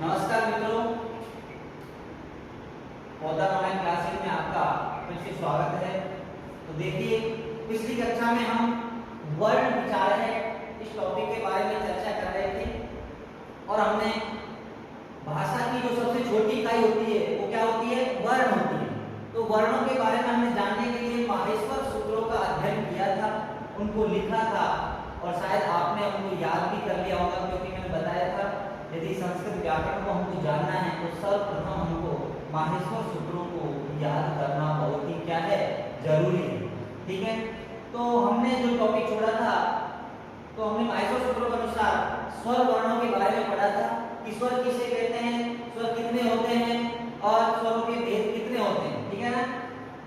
नमस्कार मित्रों, पौधा ऑनलाइन क्लासेस में आपका फिर से स्वागत है। तो देखिए, पिछली कक्षा में हम वर्ण विचार है इस टॉपिक के बारे में चर्चा कर रहे थे और हमने भाषा की जो सबसे छोटी इकाई होती है वो क्या होती है? वर्ण होती है। तो वर्णों के बारे में हमने जानने के लिए माहेश्वर सूत्रों का अध्ययन किया था, उनको लिखा था और शायद आपने उनको याद भी कर लिया होगा, क्योंकि मैंने बताया था यदि संस्कृत व्याकरण को हमको जानना है तो सर्वप्रथम हमको माहेश्वर सूत्रों को याद करना बहुत ही क्या है? जरूरी है। ठीक है, तो हमने जो टॉपिक छोड़ा था तो हमने माहेश्वर सूत्रों के अनुसार स्वर वर्णों के बारे में पढ़ा था कि स्वर किसे कहते हैं, स्वर कितने होते हैं और स्वरों के भेद कितने होते हैं। ठीक है ना।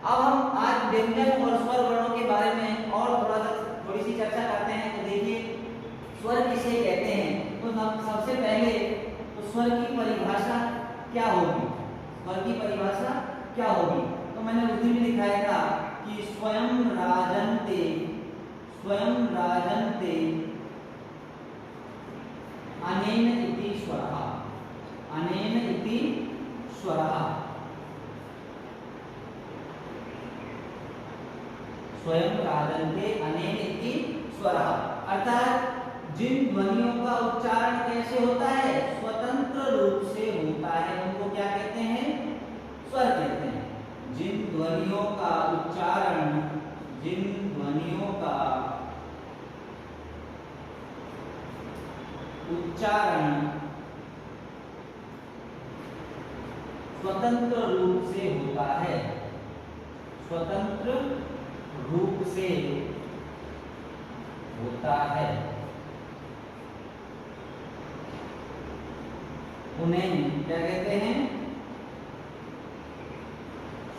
अब हम आज व्यंजन और स्वर वर्णों के बारे में और थोड़ी सी चर्चा करते हैं। तो देखिए, स्वर किसे कहते हैं, तो सबसे पहले तो स्वर की परिभाषा क्या होगी? स्वर की परिभाषा क्या होगी? तो मैंने उस दिन भी दिखाया था कि स्वयं राजन्ते अनेन इति स्वरः, अनेन इति स्वरः, स्वयं राजन्ते अनेन इति स्वरः, अर्थात जिन ध्वनियों का उच्चारण कैसे होता है? स्वतंत्र रूप से होता है, उनको क्या कहते हैं? स्वर कहते हैं। जिन ध्वनियों का उच्चारण स्वतंत्र रूप से होता है, स्वतंत्र रूप से होता है, उन्हें क्या कहते हैं?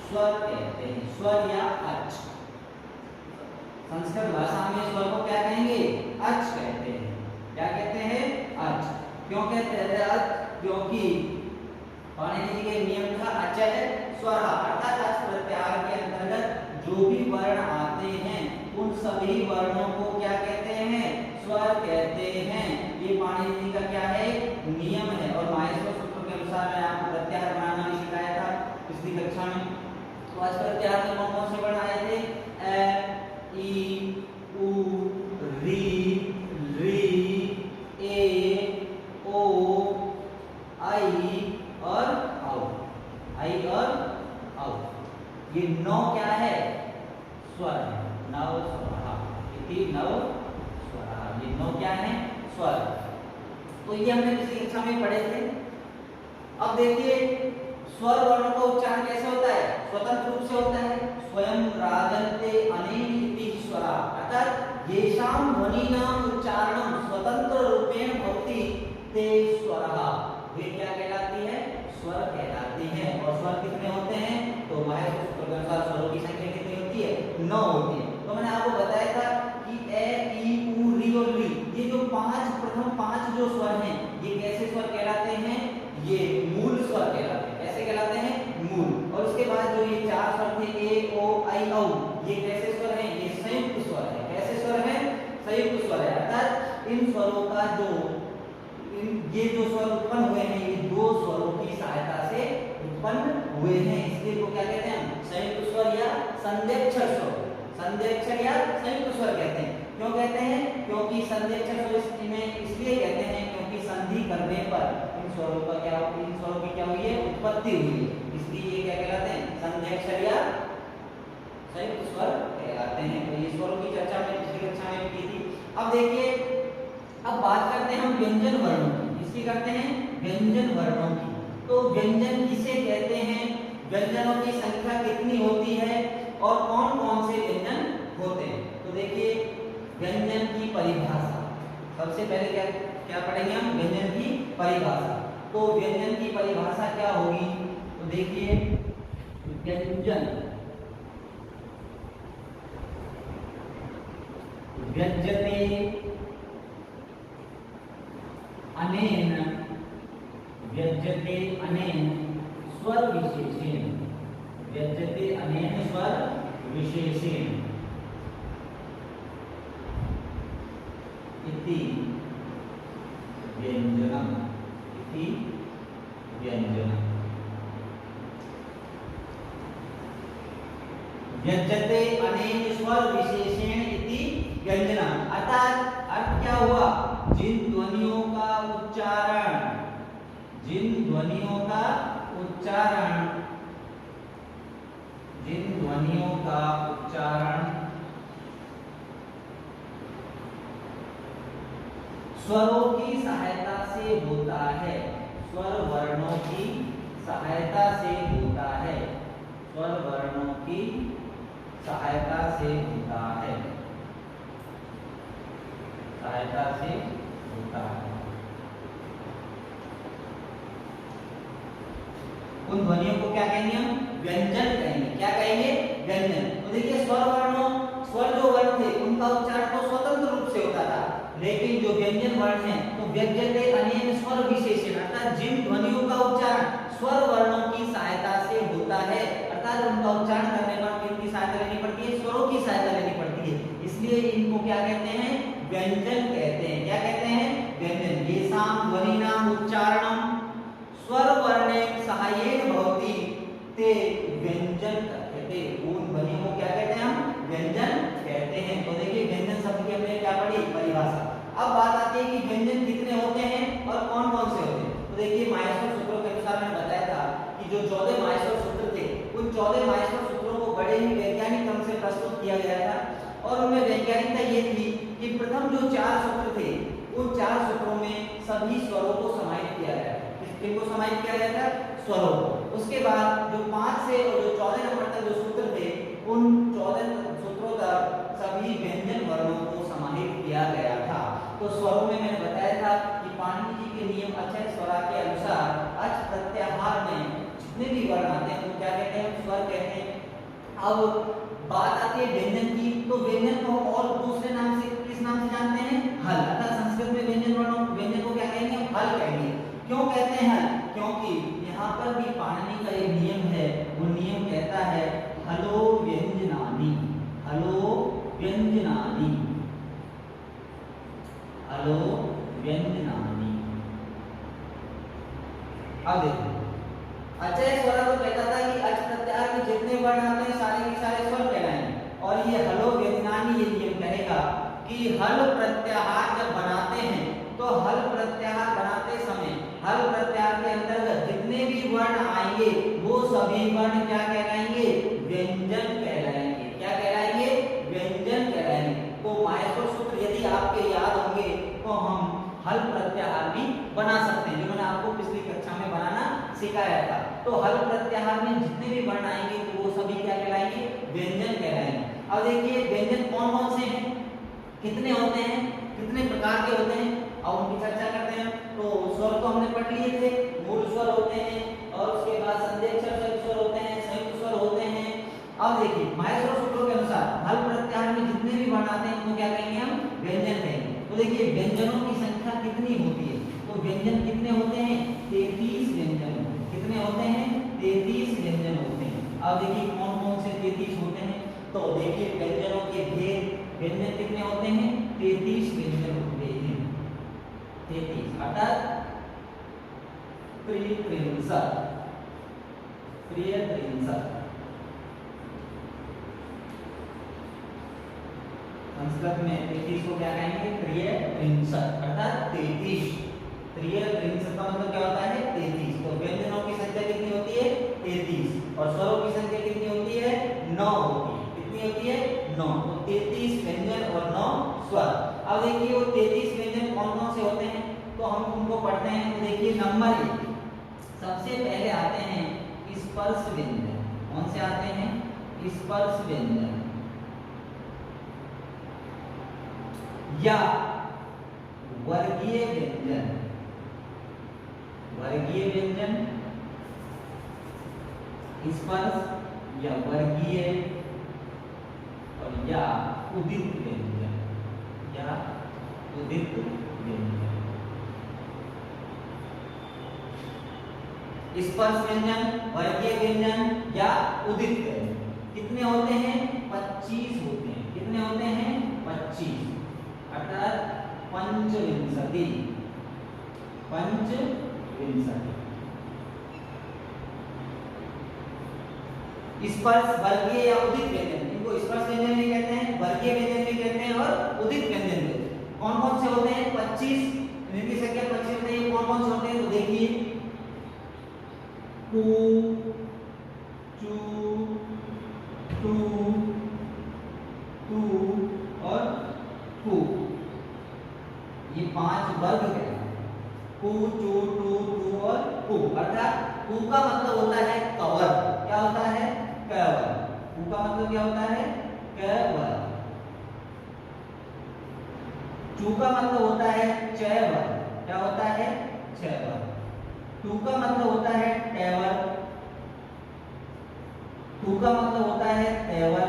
स्वर कहते हैं। स्वर या अच, संस्कृत भाषा में स्वर को क्या कहेंगे? अच कहते हैं। क्या कहते हैं? अच। क्यों कहते हैं अच? क्योंकि पाणिनि जी के नियम था अचः स्वर, अर्थात अच प्रत्याहार के अंतर्गत जो भी वर्ण आते हैं उन सभी वर्णों को क्या कहते हैं? स्वर कहते हैं। ये पाणिनि जी का क्या है? नियम है। और माहेश्वर सूत्र के अनुसार मैं आपको प्रत्याहार बनाना भी सिखाया था पिछली कक्षा में। तो आज प्रत्याहार में कौन कौन से वर्ण आए थे? ए, ई, उ, री, ए, ओ, आई और औ। ये 9 क्या है? स्वर है। नव स्वरः इति नव स्वरः, ये 9 क्या है? स्वर। तो ये हमने पिछली कक्षा में पढ़े थे। अब देखिए, स्वर वर्णों का उच्चारण कैसे होता है? स्वतंत्र रूप से होता है। स्वयं राजन्ते अनेन इति स्वरः, अर्थात येषां ध्वनीनां उच्चारणं स्वतंत्र रूपेण भवति ते स्वरः, वे क्या कहलाती है? स्वर कहलाती है। और स्वर कितने होते हैं? तो माहेश्वर सूत्र के अनुसार स्वरों की संख्या कितनी होती है? 9 होती है। तो मैंने आपको बताया था कि ए, ई, उ, री और ली, ये जो प्रथम 5 जो स्वर हैं, ये कैसे स्वर कहलाते हैं? ये मूल स्वर कहलाते हैं। कैसे कहलाते हैं? मूल। और उसके बाद जो ये 4 स्वर थे, ए, ओ, आई, औ, ये कैसे स्वर हैं? ये संयुक्त स्वर है। कैसे स्वर हैं? संयुक्त स्वर है। अर्थात इन स्वरों का ये जो स्वर उत्पन्न हुए हैं, ये 2 स्वरों की सहायता से उत्पन्न हुए हैं, इसलिए वो क्या कहते हैं? संयुक्त स्वर या संध्यक्षर स्वर, संध्यक्षर या संयुक्त स्वर कहते हैं। क्यों कहते हैं? क्योंकि संध्यक्षर स्वर इसलिए कहते हैं क्योंकि संधि करने पर इन स्वरों का इन स्वरों की क्या हुई है? उत्पत्ति हुई है, इसलिए ये क्या कहलाते हैं? संध्यक्षर या संयुक्त स्वर कहलाते हैं। तो ये स्वरों की चर्चा में पिछली कक्षा में की थी। अब देखिए, अब बात करते हैं हम व्यंजन वर्णों की। इसकी करते हैं व्यंजन वर्णों की। तो व्यंजन किसे कहते हैं? व्यंजनों की संख्या कितनी होती है और कौन कौन से व्यंजन होते हैं? तो देखिए, व्यंजन की परिभाषा सबसे पहले क्या पढ़ेंगे हम? व्यंजन की परिभाषा। तो व्यंजन की परिभाषा क्या होगी? तो देखिए, व्यंजन व्यज्यते अनेन स्वर विशेषेण, व्यज्यते अनेन स्वर विशेषेण इति व्यंजनम इति व्यंजन। व्यज्यते अनेन स्वर विशेषेण इति व्यंजना। अर्थात अर्थ क्या हुआ, जिन ध्वनियों का उच्चारण स्वरों की सहायता से होता है, स्वर वर्णों की सहायता से होता है, स्वर वर्णों की सहायता से होता है, सहायता से होता है। उन ध्वनियों को क्या कहेंगे हम, व्यंजन कहेंगे। क्या कहेंगे, व्यंजन। तो देखिए स्वर जो वर्ण थे उनका उच्चारण तो स्वतंत्र रूप से होता था, लेकिन जो व्यंजन वर्ण है तो व्यज्यते अनेन स्वर विशेषण, अर्थात जिन ध्वनियों का उच्चारण स्वर वर्णों की सहायता से होता है, अर्थात उनका उच्चारण करने पर किसकी सहायता लेनी पड़ती है, स्वरों की सहायता लेनी पड़ती है, इसलिए इनको क्या कहते हैं, व्यंजन कहते हैं। क्या कहते हैं, व्यंजन। येषां ध्वनिनाम उच्चारणम स्वर वर्णेन सहायेन भवति ते व्यंजन कहते हैं। उन ध्वनियों को क्या कहते हैं, हम व्यंजन कहते हैं। तो देखिए व्यंजन शब्द की हमने क्या पढ़ी, परिभाषा। अब बात आती है कि व्यंजन कितने होते हैं और कौन कौन से होते हैं। तो देखिए माहेश्वर सूत्रों के अनुसार मैंने बताया था कि जो 14 माहेश्वर सूत्र थे उन 14 माहेश्वर सूत्रों को बड़े ही वैज्ञानिक क्रम से प्रस्तुत किया गया था, और उनमें वैज्ञानिकता ये थी कि प्रथम जो 4 सूत्र थे उन 4 सूत्रों में सभी स्वरों को समाहित किया गया था। किनको समाहित किया गया था, स्वरों को। उसके बाद जो 5 से और जो 14 नंबर तक जो सूत्र थे उन 14 सूत्रों तक सभी व्यंजन वर्णों को समाहित किया गया था। तो स्वरों में मैंने बताया था कि पाणिनि जी के नियम अक्षर स्वरा के अनुसार अच प्रत्याहार में जितने भी वर्ण आते हैं वो क्या कहते हैं, स्वर कहते हैं। अब बात आती है व्यंजन की, तो व्यंजन को और दूसरे नाम से किस नाम से जानते हैं, हल। अर्थात संस्कृत में व्यंजन को क्या कहेंगे, हल कहेंगे। क्यों कहते हैं हल, क्योंकि यहाँ पर भी पाणिनि का एक नियम है, वो नियम कहता है हलो व्यंजनानि, हलो व्यंजनानि, हलो व्यंजनानि। अब देखो अचय स्वर तो कहता था कि अच प्रत्याहार में जितने वर्ण आते हैं सारे के सारे स्वर कहलाएंगे, और ये हलो व्यंजनानि ये नियम कहेगा कि हल प्रत्याहार जब बनाते हैं तो हल प्रत्याहार बनाते समय हल प्रत्याहार के अंतर्गत जितने भी वर्ण आएंगे वो सभी वर्ण क्या कहलाएंगे, व्यंजन कहलाएंगे। क्या कहलाएंगे, व्यंजन कहलाएंगे। तो माहेश्वर सूत्र यदि आपके याद होंगे तो हम हल प्रत्याहार भी बना सकते हैं, जो मैंने आपको पिछली कक्षा में बनाना सिखाया था। तो हल प्रत्याहार में जितने भी वर्ण आएंगे तो वो सभी क्या कहलाएंगे, व्यंजन कहलाएंगे। अब देखिए व्यंजन कौन कौन से हैं, कितने होते हैं, कितने प्रकार के होते हैं, अब उनकी चर्चा करते हैं। तो स्वर तो हमने पढ़ लिए थे, मूल स्वर होते हैं, और उसके बाद संदेशाक्षर स्वर होते हैं, संयुक्त स्वर होते हैं। अब देखिए माहेश्वर सूत्रों के अनुसार हल प्रत्याहार में जितने भी वर्ण आते हैं उनको क्या कहेंगे, हम व्यंजन कहेंगे। तो देखिए व्यंजनों की संख्या कितनी होती है, तो व्यंजन कितने होते हैं, 33 व्यंजन। कितने होते हैं, 33 व्यंजन होते हैं। अब देखिए कौन कौन से 33 होते हैं, तो देखिए व्यंजनों के भेद, व्यंजन कितने होते हैं, 33 व्यंजन होते हैं। 33 अर्थात संस्कृत में 33 को क्या कहेंगे, त्रियत्रिंशत्, अर्थात 33। त्रियत्रिंशत् का मतलब क्या होता है, 33। तो व्यंजनों की संख्या कितनी होती है, 33, और स्वरों की संख्या कितनी होती है, 9 होती है। कितनी होती है, 9। तो 33 व्यंजन और 9 स्वर। अब देखिए वो 33 व्यंजन कौन कौन से होते हैं, तो हम उनको पढ़ते हैं। तो देखिए नंबर 1 सबसे पहले आते हैं स्पर्श व्यंजन। कौन से आते हैं, स्पर्श व्यंजन या वर्गीय व्यंजन। वर्गीय व्यंजन, स्पर्श या वर्गीय, और या उदित व्यंजन, या उदित व्यंजन। स्पर्श व्यंजन, वर्गीय व्यंजन या उदित व्यंजन कितने होते हैं, 25 होते हैं। कितने होते हैं, 25, अर्थात पंचविंशति। पंचविंशति स्पर्श वर्गीय या उदित व्यंजन, इनको स्पर्श व्यंजन भी कहते हैं, वर्गीय व्यंजन भी कहते हैं और उदित व्यंजन भी। कौन कौन से होते हैं? 25, इनकी संख्या 25 होती है। कौन कौन से होते हैं तो देखिए, कु, चू, टू, तू और कु, ये 5 वर्ग हैं। कु, चू, टू, तू और कु। अर्थात कु का मतलब होता है कवर। क्या होता है? कवर। कु का मतलब क्या होता है? कवर। चू का मतलब होता है चैवर। क्या होता है? चैवर। टू का मतलब होता है टेवर। टू का मतलब होता है तेवर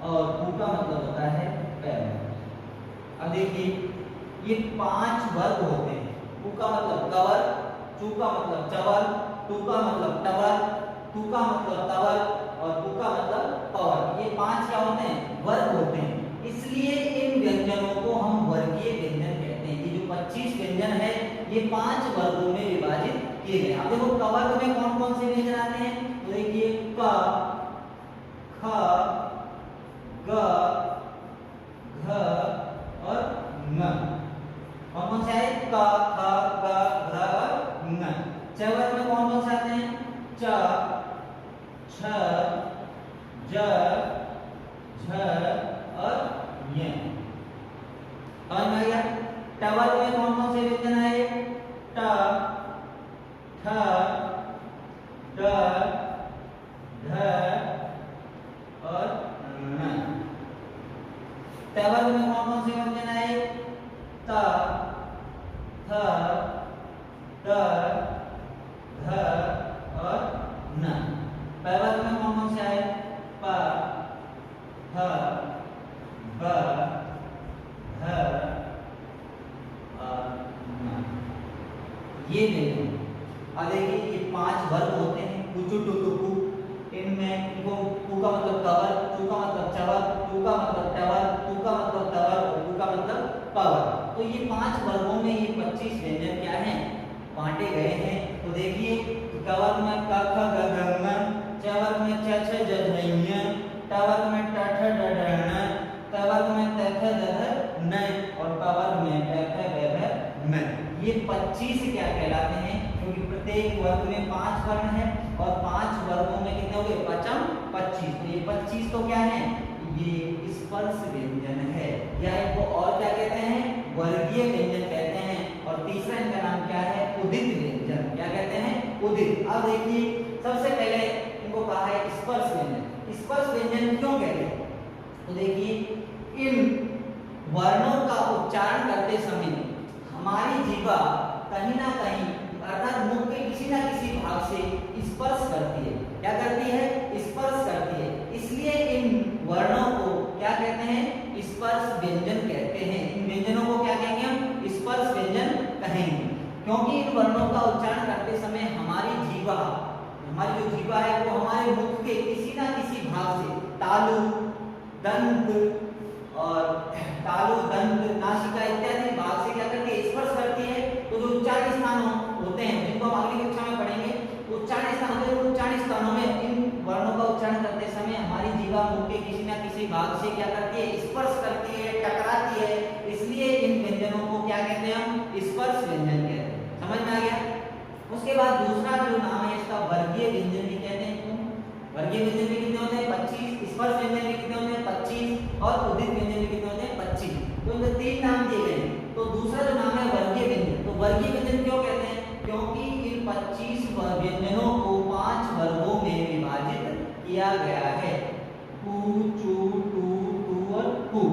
और टू का मतलब होता है पेवर। अब देखिए, ये 5 वर्ग होते हैं। टू का मतलब कवर, टू का मतलब चवर, टू का मतलब टवर, टू का मतलब तवर और टू का मतलब पवर। ये 5 क्या होते हैं? वर्ग होते हैं। इसलिए इन व्यंजनों को हम वर्गीय व्यंजन कहते हैं। ये जो 25 व्यंजन है ये 5 वर्गों में विभाजित किए गए। अब देखो कवर्ग में कौन कौन से व्यंजन आते हैं तो देखिए, क, ख, ग, घ और ङ। कौन कौन से आए? क, ख, ग, घ और ङ। चवर्ग में कौन कौन से आते हैं? च, छ, ज, झ और ञ। समझ में आ गया? टवर्ग में कौन कौन से व्यंजन आए? ट, ठ, ड, ढ और ण। टवर्ग में कौन कौन से व्यंजन आए? त, थ, द, ध और न। पैवर्ग में कौन कौन से आए? प, फ, ब, ध और न। ये व्यंजन। अब देखिए, ये 5 वर्ग होते हैं। कुचु, टू, टू, कु। इनमें इनको कु का मतलब कवर, चू का मतलब चवर, टू का मतलब टवर, टू का मतलब तवर और कु का मतलब पावर। तो ये 5 वर्गों में ये 25 व्यंजन क्या हैं? बांटे गए हैं। तो देखिए, कवर्ग में क, ख, ग, घ, ङ, चवर्ग में छ, छ, ज, झ, ञ, टवर्ग में ट, ठ, ड, ढ, ण, तवर्ग में त, थ, द, ध, न और पवर्ग में प, फ, ब, भ, म। ये 25 क्या कहलाते हैं? क्योंकि प्रत्येक वर्ग में 5 वर्ण है और 5 वर्गों में कितने हो गए? 5 25। तो ये 25 तो क्या है? ये स्पर्श व्यंजन है, या इनको और क्या कहते हैं? वर्गीय व्यंजन कहते हैं। और तीसरा इनका नाम क्या है? उदित व्यंजन। क्या कहते हैं? उदित। अब देखिए, सबसे पहले इनको कहा है स्पर्श व्यंजन। स्पर्श व्यंजन क्यों कहते हैं? तो देखिए, इन वर्णों का उच्चारण करते समय हमारी जीवा कहीं ना कहीं अर्थात मुख के किसी ना किसी भाग से स्पर्श करती है। क्या करती है? स्पर्श करती है। इसलिए इन वर्णों को क्या कहते हैं? स्पर्श व्यंजन कहते हैं। इन व्यंजनों को क्या कहेंगे हम? स्पर्श व्यंजन कहेंगे। क्योंकि इन वर्णों का उच्चारण करते समय हमारी जो जीवा है वो हमारे मुख के किसी ना किसी भाग से तालु, दंत और नासिका इत्यादि भाग से क्या करती है? स्पर्श करती है। तो जो उच्चारण स्थान होते हैं, जिनको हम अगली कक्षा में पढ़ेंगे, उच्चारण स्थान होते हैं, उच्चारण स्थानों में इन वर्णों का उच्चारण करते समय हमारी जीवा मुख के किसी ना किसी भाग से क्या करती है? स्पर्श करती है, टकराती है। इसलिए इन व्यंजनों को क्या कहते हैं? हम स्पर्श व्यंजन कहते हैं। समझ में आ गया? उसके बाद दूसरा जो नाम है इसका वर्गीय व्यंजन भी कहते हैं। वर्गीय व्यंजन भी कितने होते हैं? 25। स्पर्श व्यंजन भी कितने होते हैं? 25। और उदित व्यंजन भी कितने होते हैं? 25। तो इनके 3 नाम दिए गए हैं। तो दूसरा जो नाम है वर्गीय व्यंजन। तो वर्गीय व्यंजन क्यों कहते हैं? क्योंकि इन 25 व्यंजनों को 5 वर्गों में विभाजित किया गया है। कु, चू, टू, तू और कु।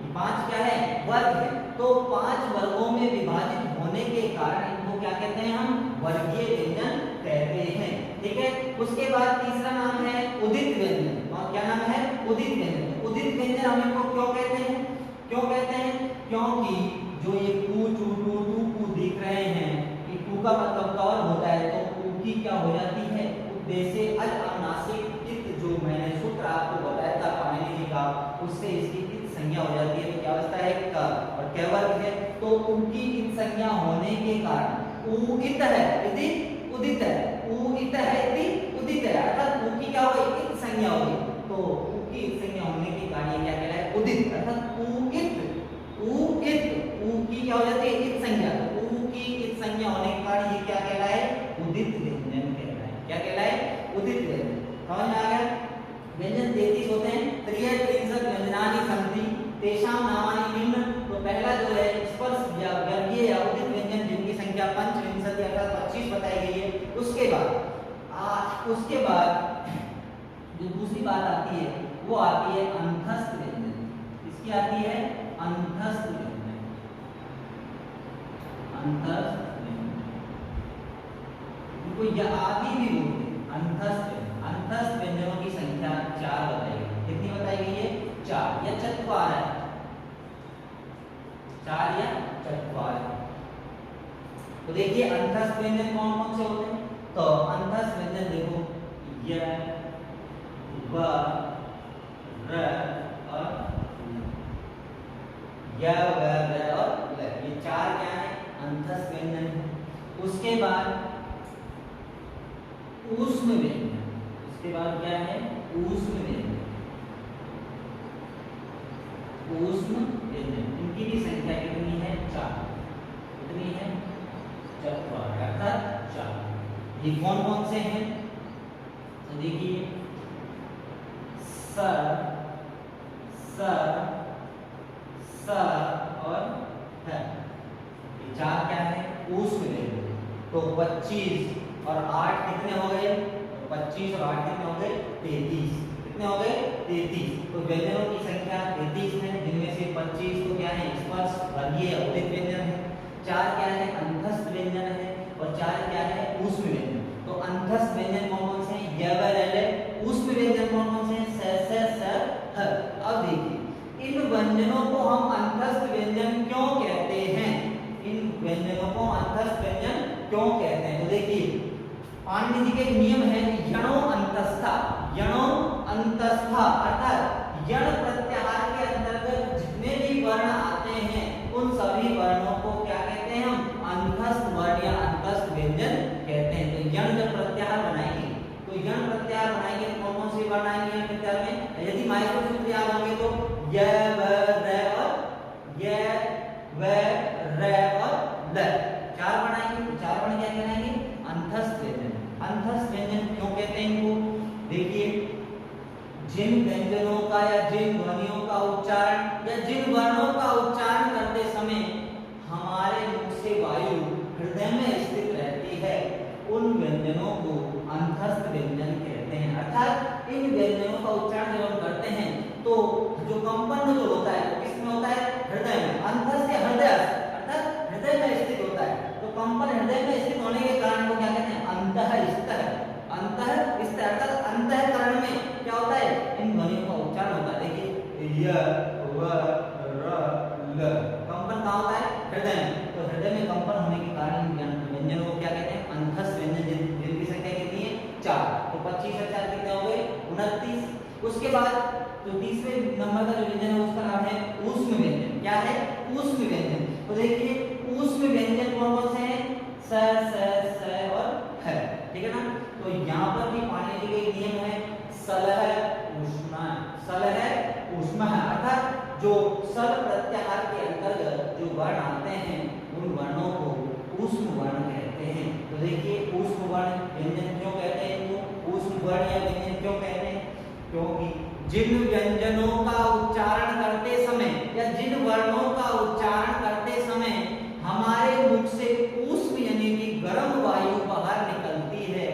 ये 5 क्या है? वर्ग है। तो 5 वर्गों में विभाजित होने के कारण इनको क्या कहते हैं? हम वर्गीय व्यंजन कहते हैं। ठीक है। उसके बाद तीसरा नाम है उदित व्यंजन। और क्या नाम है? उदित व्यंजन। उदित व्यंजन हम इनको क्यों कहते हैं? क्योंकि जो ये कु, चू, टू, तू, कु दिख रहे हैं, ये कु का मतलब कवर होता है, तो कु की क्या हो जाती है? उद्देश्य अज अनुनासिक चित्त, जो मैंने सूत्र आपको बताया था पाणिनि जी का, उससे इसकी इत संज्ञा हो जाती है। तो क्या अवस्था है? क। और क्या वर्ग है? तो उनकी इत संज्ञा होने के कारण उ इत है, यदि उदित है, उ इत है इति उदित है, अर्थात उ की क्या हो गई इत संज्ञा हो गई, तो उ की इत संज्ञा होने के कारण ये क्या कहलाए उदित, अर्थात उ इत उ की क्या हो जाती है इत संज्ञा, तो उ की इत संज्ञा होने के कारण ये क्या कहलाए उदित व्यंजन कहलाए, क्या कहलाए उदित व्यंजन। समझ में आ गया। व्यंजन 33 होते हैं, त्रियत्रिंशत् व्यंजनानि सन्ति तेषां नामानि निम्न। तो पहला जो है स्पर्श या वर्गीय या उदित व्यंजन जिनकी संख्या पंचविंशति अर्थात 25 बताई गई है। उसके बाद जो दूसरी बात आती है वो आती है अंतस्थ व्यंजन। इसकी आती है अंतस्थ व्यंजन, अंतस्थ व्यंजन, इनको या आदि भी बोलते हैं अंतस्थ व्यंजन। अंतस्थ व्यंजनों की संख्या 4 बताई गई, कितनी बताई गई है 4 या चत्वार है, 4 या चत्वार। तो देखिए अंतस्थ व्यंजन कौन कौन से होते हैं, तो अंतस्थ व्यंजन देखो य व र और य व र और ल, ये 4 क्या है अंतस्थ व्यंजन। उसके बाद ऊष्म व्यंजन, उसके बाद क्या है ऊष्म व्यंजन, ऊष्म व्यंजन इनकी भी संख्या कितनी है 4, कितनी है चत्वार अर्थात 4। ये कौन कौन से हैं, तो देखिए स स स और ह, ये 4 क्या है ऊष्म व्यंजन। तो 25 और 8 कितने हो गए, 25 और 8 कितने हो गए 33, कितने हो गए 33। तो व्यंजनों की संख्या 33 है, जिनमें से 25 तो क्या है स्पर्श वर्गीय उदित व्यंजन है, 4 क्या है अंतस्थ व्यंजन है और 4 क्या है ऊष्म व्यंजन। तो अंतस्थ व्यंजन कौन कौन से हैं य व र ल, ऊष्म व्यंजन कौन कौन से हैं स स ह। अब देखिए इन व्यंजनों को हम अंतस्थ व्यंजन क्यों कहते हैं, इन व्यंजनों को अंतस्थ व्यंजन क्यों कहते हैं। तो देखिए पाणिनि जी के नियम है यणो अंतस्था, यणो अंतस्था अर्थात यण प्रत्याहार के अंतर्गत जितने भी वर्ण आते हैं उन सभी वर्णों को क्या कहते हैं हम अंतस्थ वर्ण या अंतस्थ व्यंजन कहते हैं। तो यण जब प्रत्याहार बनाएंगे तो यण प्रत्याहार बनाएंगे तो कौन कौन से वर्ण आएंगे यण प्रत्याहार में, यदि माइक्रो सूत्र याद होंगे तो य व र और य व र और ल, 4 वर्ण आएंगे। तो 4 वर्ण क्या कहलाएंगे अंतस्थ व्यंजन। अंतस्थ व्यंजन क्यों कहते हैं इनको, देखिए जिन व्यंजनों का या जिन ध्वनियों का उच्चारण या जिन वर्णों का उच्चारण करते समय हमारे मुख से वायु हृदय में स्थित रहती है उन व्यंजनों को अंतस्थ व्यंजन कहते हैं। अर्थात इन व्यंजनों का उच्चारण जब हम करते हैं तो जो कंपन जो होता है वो किसमें होता है हृदय में, अंतस्थ या हृदय अर्थात हृदय में स्थित होता है। तो कंपन हृदय में स्थित होने के कारण को क्या कहते हैं अंतःस्थ, अंतःस्थ अर्थात अंतःकरण में क्या होता है इन ध्वनियों का उच्चारण होता है। देखिए य व र ल कंपन कहाँ होता है हृदय में, तो हृदय में कंपन होने के कारण व्यंजनों को क्या कहते हैं अंतस्थ व्यंजन, जिनकी संख्या कितनी है 4। तो 25 और 4 कितने हो गए 29। उसके बाद जो तीसरे नंबर का जो व्यंजन है उसका नाम है ऊष्म व्यंजन। क्या है ऊष्म व्यंजन। तो देखिए ऊष्म व्यंजन कौन कौन से हैं स स और ह, ठीक है ना। तो यहाँ पर भी पाणिनि जी का नियम है सलह ऊष्मा, सलह ऊष्मा अर्थात जो सल प्रत्याहार के अंतर्गत जो वर्ण आते हैं उन वर्णों को ऊष्म वर्ण कहते हैं। तो देखिए ऊष्म वर्ण व्यंजन क्यों कहते हैं इनको ऊष्म वर्ण या व्यंजन क्यों कहते हैं, क्योंकि जिन व्यंजनों का उच्चारण करते समय या जिन वर्णों का उच्चारण करते समय हमारे मुख से ऊष्म यानी कि गर्म वायु बाहर निकलती है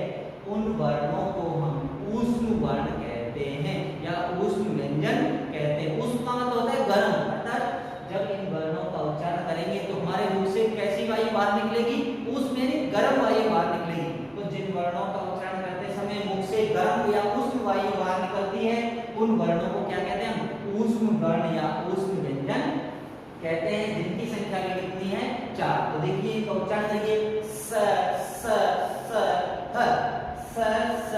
उन वर्णों को हम ऊष्म वर्ण कहते हैं या ऊष्म व्यंजन कहते हैं। ऊष्म का मतलब होता है गर्म, अर्थात जब इन वर्णों का उच्चारण करेंगे तो हमारे मुख से कैसी वायु बाहर निकलेगी ऊष्म यानी गर्म वायु बाहर निकलेगी। तो जिन वर्णों का उच्चारण करते समय मुख से गर्म या ऊष्म वायु बाहर निकलती है उन वर्णों को क्या कहते हैं ऊष्म वर्ण या ऊष्म व्यंजन कहते हैं, जिनकी संख्या भी कितनी है 4। तो देखिए इनका उच्चारण देखिए स स स ह, स स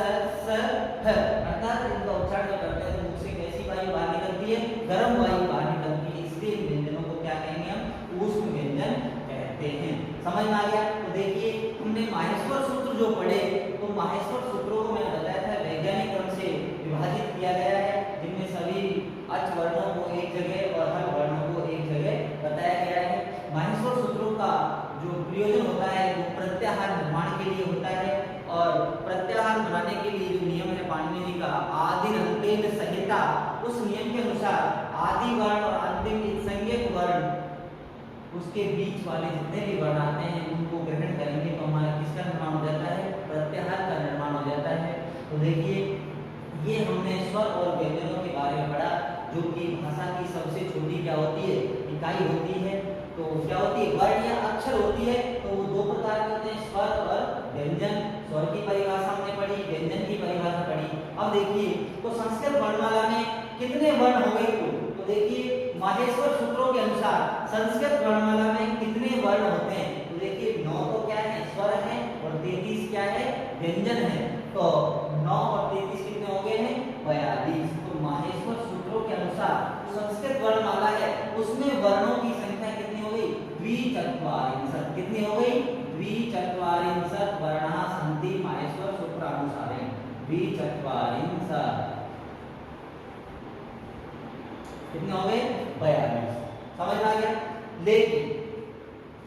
स ह अर्थात इनका उच्चारण जब करते हैं तो मुख से कैसी वायु बाहर निकलती है गर्म वायु बाहर निकलती है, इसलिए इन व्यंजनों को क्या कहेंगे हम ऊष्म व्यंजन कहते हैं। समझ में आ गया। तो देखिए हमने हमने माहेश्वर सूत्र जो पढ़े, तो माहेश्वर सूत्रों को मैंने बताया था वैज्ञानिक क्रम से विभाजित किया गया है, जिनमें सभी अच वर्णों को एक जगह और हल वर्णों को एक जगह बताया गया है। माहेश्वर सूत्रों का जो प्रयोजन होता है वो प्रत्याहार निर्माण के लिए होता है, और प्रत्याहार बनाने के लिए जो नियम है पाणिनि जी का आदि अंतेन संहिता, उस नियम के अनुसार आदि वर्ण और अंतिम संज्ञक वर्ण उसके बीच वाले जितने भी वर्ण आते हैं उनको ग्रहण करेंगे तो हमारा किसका निर्माण हो जाता है, प्रत्याहार का निर्माण हो जाता है। तो देखिए ये हमने स्वर और व्यंजनों के बारे में पढ़ा, जो कि भाषा की सबसे छोटी क्या होती है, इकाई होती है। तो क्या होती है, वर्ण या अक्षर होती है, तो वो दो प्रकार के होते हैं, स्वर और व्यंजन। स्वर की परिभाषा हमने पढ़ी, व्यंजन की परिभाषा पढ़ी। अब देखिए तो संस्कृत वर्णमाला में कितने वर्ण हो गए कुल, तो देखिए माहेश्वर सूत्रों के अनुसार संस्कृत वर्णमाला में कितने वर्ण होते हैं, तो देखिए 9 तो क्या है, स्वर है, और 33 क्या है, व्यंजन है। तो 9 और 33 कितने हो गए हैं, 42। तो माहेश्वर सूत्रों के अनुसार संस्कृत वर्णमाला है उसमें वर्णों की संख्या कितनी हो गई, द्विचत्वारिंशत्। कितनी हो गई, द्विचत्वारिंशत् वर्णाः सन्ति माहेश्वर सूत्रानुसारेण, द्विचत्वारिंशत्। कितने हो गए, 42। समझ में आ गया। लेकिन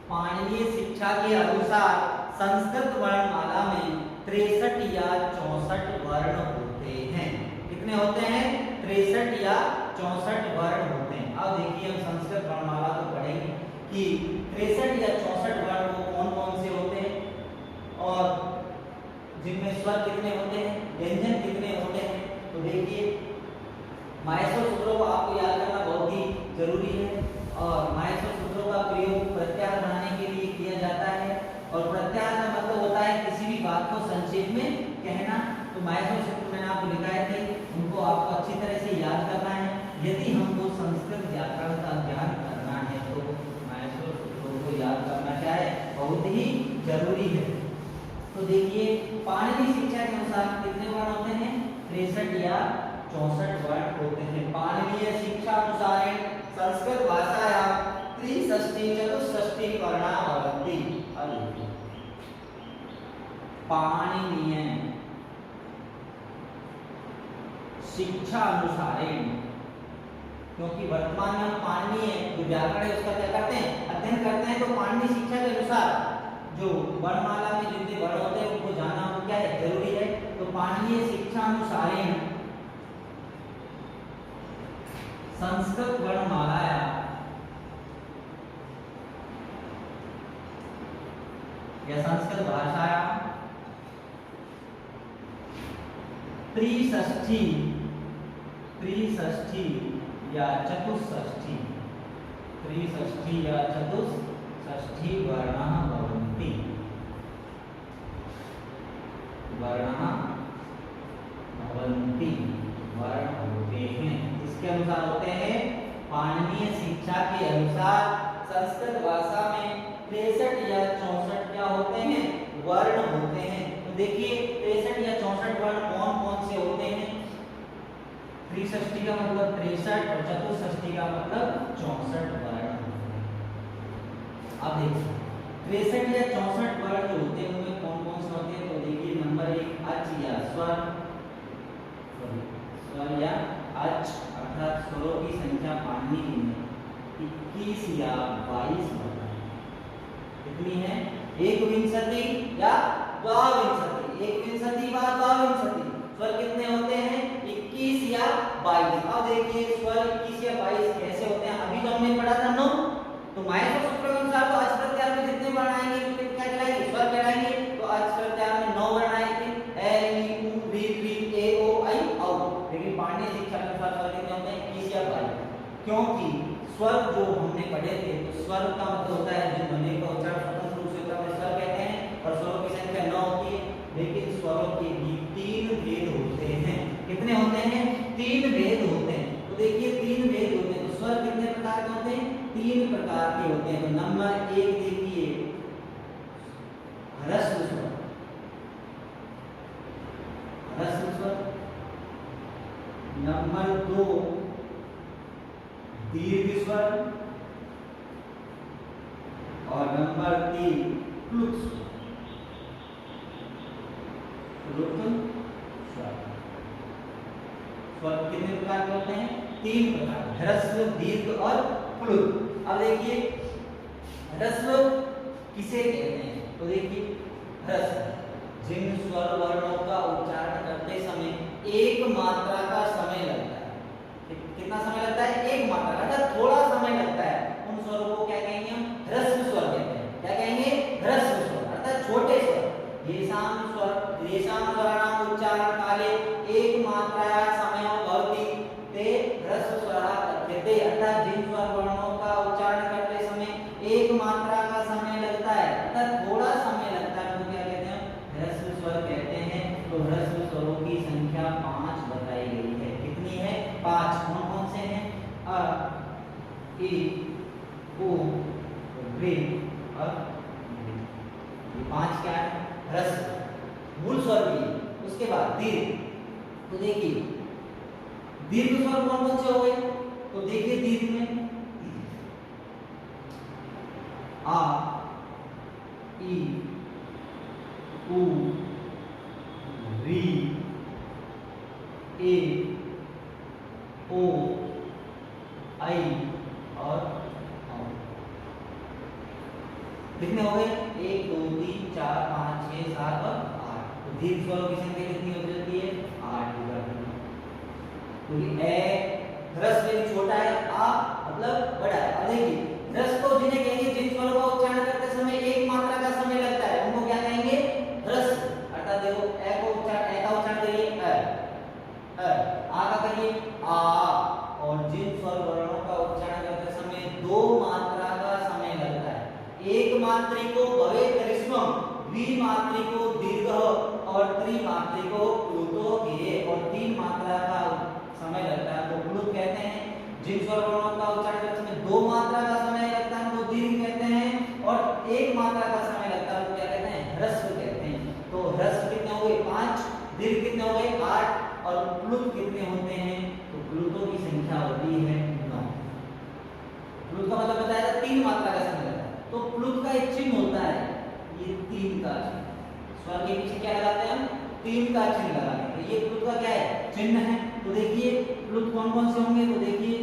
पाणिनीय शिक्षा के अनुसार संस्कृत वर्णमाला में 63 या 64 वर्ण होते हैं। कितने होते हैं, 63 या 64 वर्ण होते हैं। अब देखिए हम संस्कृत वर्णमाला को पढ़ेंगे कि 63 या 64 वर्ण वो कौन कौन से होते हैं, और जिनमें स्वर कितने होते हैं, व्यंजन कितने होते हैं। तो देखिए माहेश्वर सूत्रों को आपको याद करना बहुत ही जरूरी है, और माहेश्वर सूत्रों का प्रयोग प्रत्याहार बनाने के लिए किया जाता है, और प्रत्याहार का मतलब होता है किसी भी बात को संक्षेप में कहना। तो माहेश्वर सूत्र मैंने आपको लिखाए थे, उनको आपको अच्छी तरह से याद करना है। यदि हमको संस्कृत व्याकरण का ज्ञान करना है तो माहेश्वर सूत्रों को याद करना क्या है, बहुत ही जरूरी है। तो देखिए पाणिनि शिक्षा के अनुसार कितने वर्ण होते हैं, 63 या 64 वर्ण होते हैं। पाणिनीय शिक्षा अनुसार संस्कृत भाषायां त्रिषष्टि चतुष्षष्टि वर्णा भवन्ति। पाणिनीय शिक्षा अनुसारेण, क्योंकि वर्तमान में पाणिनीय जो व्याकरण है उसका क्या करते हैं, अध्ययन करते हैं, तो पाणिनीय शिक्षा के अनुसार जो वर्णमाला में जितने वर्ण होते हैं उनको जानना हमको क्या है, जरूरी है। तो पाणिनीय शिक्षा अनुसारेण संस्कृत वर्णमालाया या संस्कृत भाषाया त्रिषष्टि या चतुष्षष्टि वर्णाः भवन्ति। वर्ण होते हैं, इसके अनुसार होते हैं। पाणिनीय शिक्षा के अनुसार संस्कृत भाषा में 63 या 64 क्या होते हैं, वर्ण होते हैं। तो देखिए 63 या 64 वर्ण कौन कौन से होते हैं, त्रिषष्टि का मतलब 63 और चतुष्षष्टि का मतलब 64 वर्ण होते हैं। अब देखिए 63 या 64 वर्ण जो होते हैं उनमें कौन कौन से होते हैं, तो देखिए नंबर 1 अच या स्वर या अच अर्थात स्वरों की संख्या पाणिनि में 21 या 22 वर्ण। कितनी है, 21 या 22, 21 व 22। स्वर कितने होते हैं, 21 या 22। अब देखिए स्वर 21 या 22 कैसे होते हैं, अभी तो हमने पढ़ा था 9। तो माहेश्वर सूत्र के अनुसार तो अच प्रत्याहार में जितने वर्ण आएंगे उनके क्या कहलाएंगे, स्वर कहलाएंगे। तो अच प्रत्याहार में 9 वर्ण आएंगे, ए ई उ री री ए ओ आई औ। लेकिन पाणिनीय शिक्षा के अनुसार स्वर कितने होते हैं, 21 या 22। क्योंकि स्वर जो हमने पढ़े थे, तो स्वर का मतलब होता है जो ध्वनि का उच्चारण स्वतंत्र रूप से होता है, स्वर कहते हैं, और स्वरों की संख्या 9 होती है। लेकिन स्वरों के भी 3 भेद होते हैं। कितने होते हैं, 3 भेद होते हैं। तो देखिए 3 भेद होते हैं। तो स्वर कितने प्रकार के होते हैं, 3 प्रकार के होते हैं। तो नंबर 1 देखिए ह्रस्व स्वर, नंबर 2 दीर्घ स्वर, और नंबर 3 प्लुत स्वर। प्लुत स्वर। स्वर कितने प्रकार के होते हैं? 3 प्रकार, ह्रस्व, दीर्घ और प्लुत। अब देखिए ह्रस्व किसे कहते हैं? तो देखिए ह्रस्व जिन स्वर वर्णों का उच्चारण करते समय एक मात्रा का समय लगता है। कितना समय लगता है? एक मात्रा, अर्थात थोड़ा समय लगता है। उन स्वरों को क्या कहेंगे हम? ह्रस्व स्वर कहते हैं। क्या कहेंगे? ह्रस्व स्वर, अर्थात छोटे स्वर। येषां स्वराणाम् उच्चारण काले एक मात्राया समयो भवति ते ह्रस्व स्वरः कथ्यते। अर्थात जिन स्वर वर्णों का उच्चारण करते समय एक मात्रा का समय लगता है, अर्थात थोड़ा समय लगता है, तो क्या कहते हैं? ह्रस्व स्वर कहते हैं। तो ह्रस्व स्वरों की संख्या 5 बताई गई है। कितनी है? 5। कौन कौन से हैं? अ, ई, उ, ऋ और ऋ। ये 5 क्या है? ह्रस्व मूल स्वर भी। उसके बाद दीर्घ। तो देखिए दीर्घ स्वर कौन कौन से हो गए? तो देखिए दीर्घ में आ, ई, उ, री, ए, ओ, आई और औ। कितने हो गए? 1 2 3 4 5 6 7 और 8। तो दीर्घ स्वरों की संख्या कितनी हो जाती है? 8 हो जाती है। क्योंकि ए ह्रस्व छोटा है, आ मतलब बड़ा है। अब देखिए ह्रस्व को जिन्हें कहेंगे जिन स्वरों का उच्चारण करते समय एक मात्रा का समय लगता है, उनको क्या कहेंगे? ह्रस्व। अर्थात देखो ए का उच्चारण करिए अ, आ का करिए आ। और जिन स्वर वर्णों का उच्चारण करते समय 2 मात्रा का समय लगता है। एक मात्री को भवेत् ह्रस्वम्, द्विमात्री को दीर्घ और त्रिमात्री को प्लुतो किए। और 3 मात्रा का समय लगता है तो प्लुत कहते हैं। जिन स्वर वर्णों का उच्चारण करते समय 2 मात्रा का समय लगता है तो दीर्घ कहते हैं। और 1 मात्रा का समय लगता है तो क्या कहते हैं? ह्रस्व कहते हैं। तो ह्रस्व कितने हो गए? 5। दीर्घ कितने हो गए? 8। और प्लुत कितने होते हैं? तो प्लुतों की संख्या होती है 9। प्लुत का मतलब बताया था 3 मात्रा का समय लगता है। तो प्लुत का एक चिन्ह होता है, ये 3 का चिन्ह। स्वर के पीछे क्या लगाते हैं हम? 3 का चिन्ह लगाते हैं। तो ये प्लुत का क्या है? चिन्ह है। तो देखिए प्लुत कौन कौन से होंगे? तो देखिए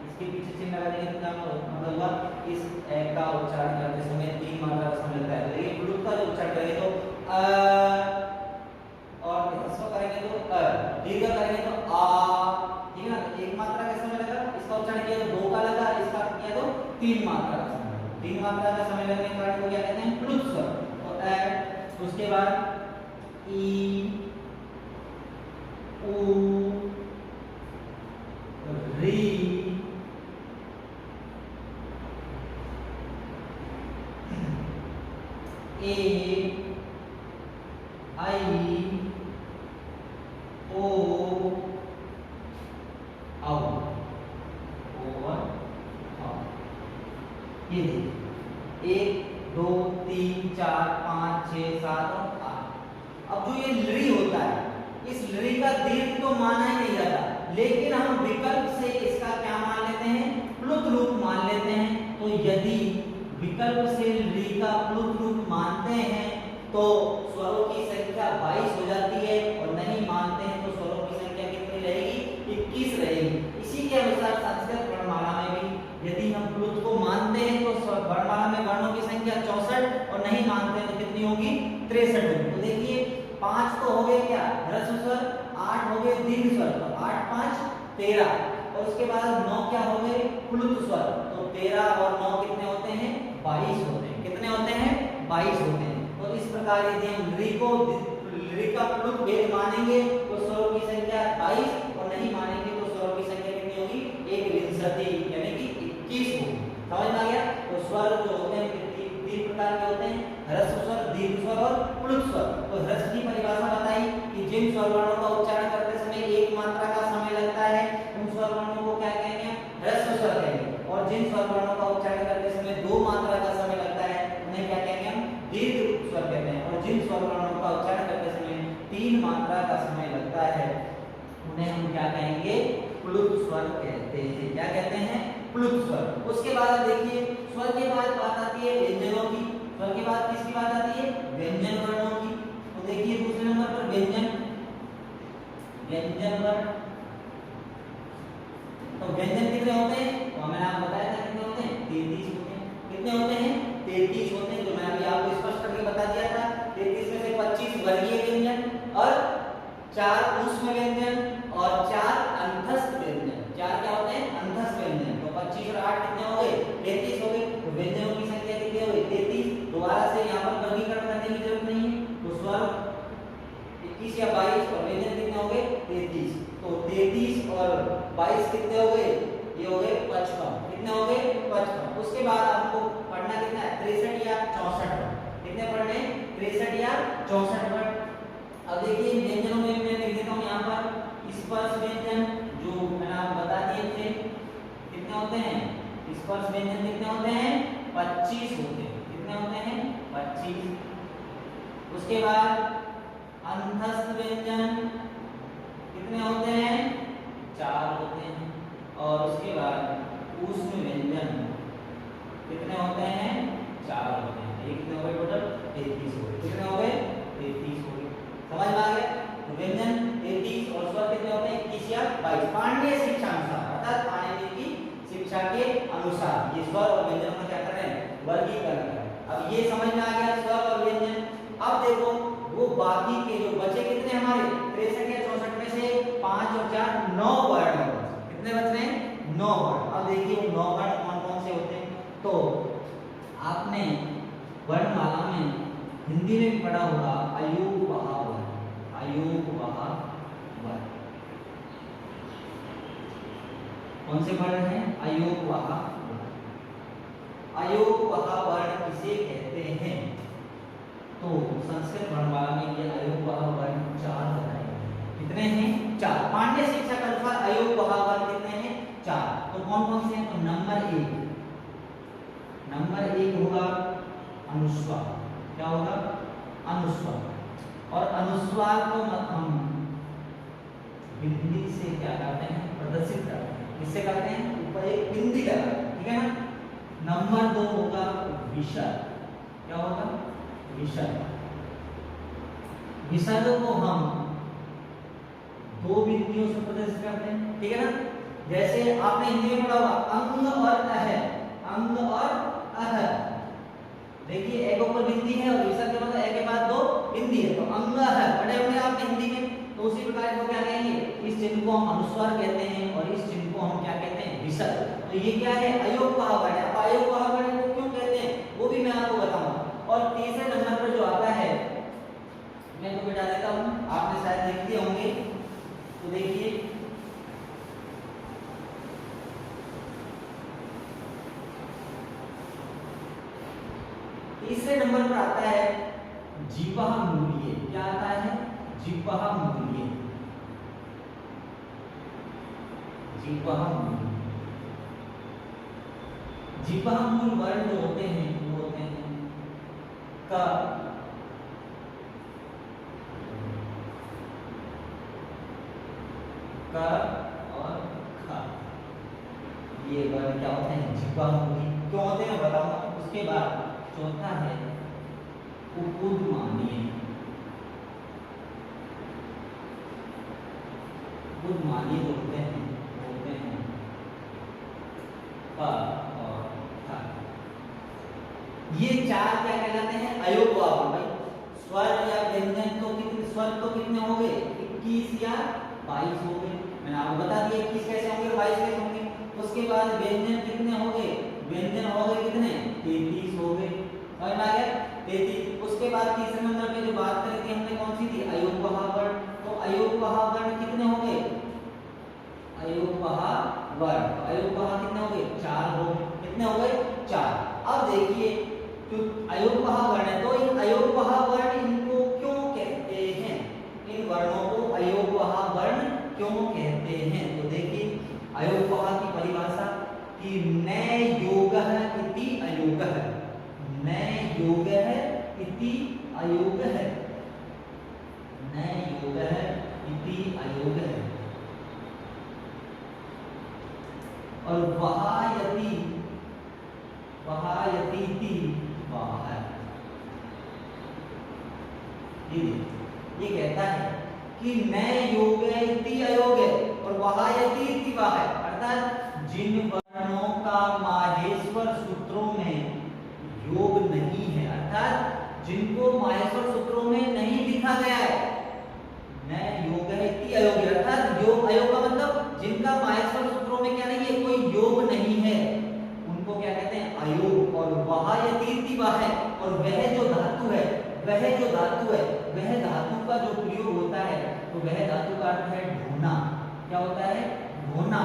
इसके पीछे चिन्ह लगा देंगे तो क्या मतलब हुआ? इस ए का उच्चारण करते समय 3 मात्रा का समय लगता है। तो देखिए प्लुत का जो उच्चारण करेंगे तो और ह्रस्व करेंगे तो दीर्घ करेंगे तो आ, ठीक है ना? तो 1 मात्रा का समय लगा। इसका उच्चारण किया तो 2 का लगा, इसका किया तो 3 मात्रा का समय लगा। 3 मात्रा का समय लगने के कारण को क्या कहते हैं? प्लुत स्वर। तो ए, उसके बाद ई, उ, री, ए, आई, ओ, औ, ये 1 2 3 4 5 6 7 और 8। अब जो ये लृ होता है, इस लृ का दीर्घ तो माना ही नहीं जाता, लेकिन हम विकल्प से इसका क्या मान लेते हैं? प्लुत रूप मान लेते हैं। तो यदि विकल्प से लृ का प्लुत रूप मानते हैं तो स्वरों की संख्या 22 हो जाती है, और नहीं मानते हैं तो स्वरों की संख्या कितनी रहेगी? 21 रहेगी। इसी के अनुसार संस्कृत वर्णमाला में भी यदि हम प्लुत को मानते हैं तो वर्णमाला में वर्णों की संख्या 64, और नहीं मानते हैं तो कितनी होगी? 63 होगी। तो देखिए 5 तो हो गए क्या? ह्रस्व स्वर। 8 हो गए दीर्घ स्वर। तो 8 5 13। और उसके बाद 9 क्या हो गए? प्लुत स्वर। तो 13 और 9 कितने होते हैं? 22 होते हैं। कितने होते हैं? 22 होते हैं। तो इस प्रकार यदि हम लृ का प्लुत भेद मानेंगे तो स्वरों की संख्या 22, और नहीं मानेंगे तो स्वरों की संख्या कितनी होगी? 1 यानी कि 21 होगी। समझ में आ गया? तो स्वर जो होते हैं 3 प्रकार के होते हैं, ह्रस्व स्वर, दीर्घ स्वर और प्लुत स्वर। तो ह्रस्व की परिभाषा बताई कि जिन स्वर वर्णों का उच्चारण करते समय 1 मात्रा का समय लगता है, उन स्वर वर्णों को क्या कहेंगे? ह्रस्व स्वर कहेंगे। और जिन स्वर वर्णों का उच्चारण करते समय 2 मात्रा का समय लगता है, उन्हें क्या कहेंगे? हम दीर्घ स्वर कहते हैं। और जिन स्वर वर्णों का उच्चारण करते समय 3 मात्रा का समय लगता है, उन्हें हम क्या कहेंगे? प्लुत स्वर कहते हैं। क्या कहते हैं? प्लुत स्वर। उसके बाद देखिए स्वर के बाद बात आती है व्यंजनों की। स्वर के बाद किसकी बात आती है? व्यंजन वर्णों की। तो देखिए व्यंजन वर्ण। तो व्यंजन कितने होते हैं? तो मैंने आपको बताया था कितने होते हैं, 33 होते हैं। कितने होते हैं? 33 होते हैं, जो मैंने अभी आपको स्पष्ट करके बता दिया था। 33 में से 25 वर्गीय व्यंजन और 4 ऊष्म व्यंजन और 4 अंतस्थ व्यंजन। 4 क्या होते हैं? अंतस्थ व्यंजन। तो 25 और 8 कितने हो गए? 33 हो गए। तो व्यंजनों की संख्या कितनी हो गई? 33। दोबारा से यहाँ पर वर्गीकरण करने की जरूरत नहीं है। तो स्वर 21 या 22 और व्यंजन कितने हो गए? 33। तो 33 और 22 कितने हो गए? ये हो गए 55। कितने हो गए? 55। उसके बाद आपको पढ़ना कितना है? 63 या 64 वर्ड। कितने पढ़ने? 63 या 64 वर्ड। अब देखिए व्यंजनों में मैं लिख देता हूँ यहाँ पर स्पर्श व्यंजन, जो मैंने आपको बता दिए थे कितने होते हैं। स्पर्श व्यंजन कितने होते हैं? 25 होते हैं। कितने होते हैं? 25। उसके बाद अंतस्थ व्यंजन कितने होते हैं? 4 होते हैं। और उसके बाद ऊष्म व्यंजन कितने होते हैं? 4 होते हैं। ये कितने हो गए टोटल? 33 हो गए। कितने हो गए? 33 हो गए। समझ में आ गया? तो व्यंजन 33 और स्वर कितने होते हैं? 21 या 22। पांडेय शिक्षा अनुसार, अर्थात पाणिनि की शिक्षा के अनुसार ये स्वर और व्यंजन में क्या कर रहे हैं? वर्गीकरण कर रहे हैं। अब ये समझ में आ गया स्वर और व्यंजन। अब देखो वो बाकी के जो बचे कितने हमारे 63 या 64 में से 5 और 4 9 वर्ण कितने बच रहे हैं? 9 वर्ण। अब देखिए वो 9 वर्ण कौन कौन से होते हैं। तो आपने वर्णमाला में हिंदी में भी पढ़ा होगा अयोगवह वर्ण। अयोगवह वर्ण कौन से वर्ण हैं? अयोगवह वर्ण। अयोगवह वर्ण किसे कहते हैं? तो संस्कृत वर्णमाला में ये अयोगवह वर्ण 4 बताए गए। कितने हैं? 4। पांड्य शिक्षा के अनुसार अयोगवह वर्ण कितने हैं? 4। तो कौन कौन से हैं? तो नंबर 1 होगा अनुस्वार। क्या होगा? अनुस्वार। और अनुस्वार को हम बिंदी से क्या करते हैं? प्रदर्शित करते हैं। किससे करते हैं? ऊपर एक बिंदी लगाते हैं। ठीक है ना? नंबर 2 होगा विसर्ग। क्या होगा? विसर्ग। विसर्ग को हम 2 बिंदियों से प्रदर्शित करते हैं। ठीक है ना? जैसे आपने हिंदी में पढ़ा होगा अंग और अह। अंग और अह। देखिए एक ऊपर बिंदी है और विसर्ग के बाद एक के बाद 2 बिंदी है। तो अंग अह पढ़े होंगे आपने हिंदी में। तो उसी प्रकार को क्या कहेंगे? इस चिन्ह को हम अनुस्वार कहते हैं और इस चिन्ह को हम क्या कहते हैं? विसर्ग। तो ये क्या है? अयोगवह वर्ण। अब अयोगवह वर्ण को क्यों कहते हैं वो भी मैं आपको बताऊंगा। और तीसरे नंबर पर जो आता है मैं तो बिठा देता हूं, आपने शायद देख लिए होंगे। तो देखिए तीसरे नंबर पर आता है जीवः मूल्ये। क्या आता है? जीवः मूल्ये। जीवः मूल्ये। जीवः मूल वर्ण जो होते हैं वो होते हैं क, और ख। ये वर्ण क्या होते हैं? जीवः मूली। क्यों होते हैं बताऊंगा। उसके बाद चौथा है उपउद्मानीय। उपउद्मानीय जो होते हैं वो होते हैं प और थ। ये 4 क्या कहलाते हैं? अयोगवह वर्ण। भाई स्वर या व्यंजन तो कितने स्वर तो कितने हो गए? 21 या 22 हो गए। मैंने आपको बता दिया 21 कैसे होंगे और 22 कैसे होंगे। उसके बाद व्यंजन कितने हो गए? व्यंजन हो गए कितने? 33 हो गए। समझ में आ गया? 33। उसके बाद तीसरे नंबर पे जो बात करी थी हमने कौन सी थी? अयोगवह वर्ण। तो अयोगवह वर्ण कितने हो गए? अयोगवह वर्ण। तो अयोगवह कितने हो गए? 4 हो गए। कितने हो गए? 4। अब देखिए जो अयोगवह वर्ण है तो इन अयोगवह वर्ण इनको क्यों कहते हैं? इन वर्णों को अयोगवह वर्ण क्यों कहते हैं? तो देखिए अयोगवह की परिभाषा कि न योगः इति अयोगः। न योगः इति अयोगः। न योगः इति अयोगः। और वहायति वहायतीति बाहर। ये कहता है कि न योगयति अयोग्य और वहायति इति वाह, अर्थात जिन वर्णों का माहेश्वर सूत्रों में योग नहीं है, अर्थात जिनको माहेश्वर सूत्रों में नहीं लिखा गया है, न योगयति अयोग्य, अर्थात योग अयोग का मतलब जिनका माहेश्वर सूत्रों में क्या नहीं है, कोई योग नहीं है, उनको क्या कहते हैं, अयोग। और वहायति इति वाह, और वह जो धातु है, वह जो धातु है, वह धातु का जो प्रयोग होता है, तो वह धातु का अर्थ है ढोना। क्या होता है, ढोना,